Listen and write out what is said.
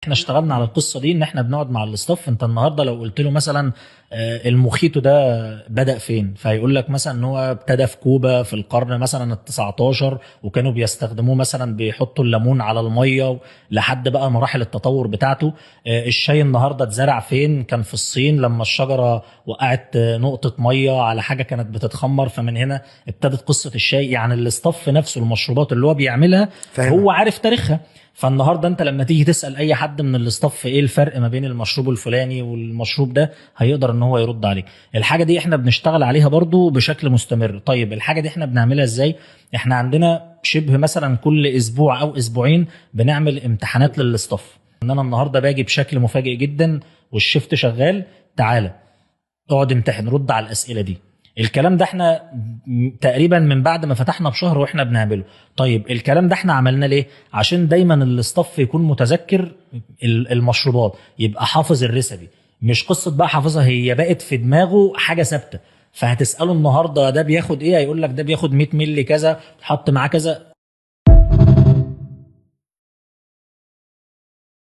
احنا اشتغلنا على القصه دي، ان احنا بنقعد مع الاستاف. انت النهارده لو قلت له مثلا المخيطو ده بدأ فين، فيقول لك مثلا ان هو ابتدى في كوبا في القرن مثلا ال 19، وكانوا بيستخدموه مثلا بيحطوا الليمون على الميه لحد بقى مراحل التطور بتاعته. الشاي النهارده اتزرع فين، كان في الصين لما الشجره وقعت نقطه ميه على حاجه كانت بتتخمر، فمن هنا ابتدت قصه الشاي. يعني الاستاف نفسه المشروبات اللي هو بيعملها فاهمها. هو عارف تاريخها. فالنهارده انت لما تيجي تسال اي حد من الاستاف ايه الفرق ما بين المشروب الفلاني والمشروب ده، هيقدر ان هو يرد عليك. الحاجه دي احنا بنشتغل عليها برضو بشكل مستمر. طيب الحاجه دي احنا بنعملها ازاي؟ احنا عندنا شبه مثلا كل اسبوع او اسبوعين بنعمل امتحانات للاستاف. ان انا النهارده باجي بشكل مفاجئ جدا والشفت شغال، تعالى اقعد امتحن، رد على الاسئله دي. الكلام ده احنا تقريبا من بعد ما فتحنا بشهر واحنا بنعمله. طيب الكلام ده احنا عملناه ليه؟ عشان دايما الاستاف يكون متذكر المشروبات، يبقى حافظ الريسبي. مش قصه بقى حافظها، هي بقت في دماغه حاجه ثابته. فهتساله النهارده ده بياخد ايه، هيقول لك ده بياخد 100 مللي كذا، حط معاه كذا.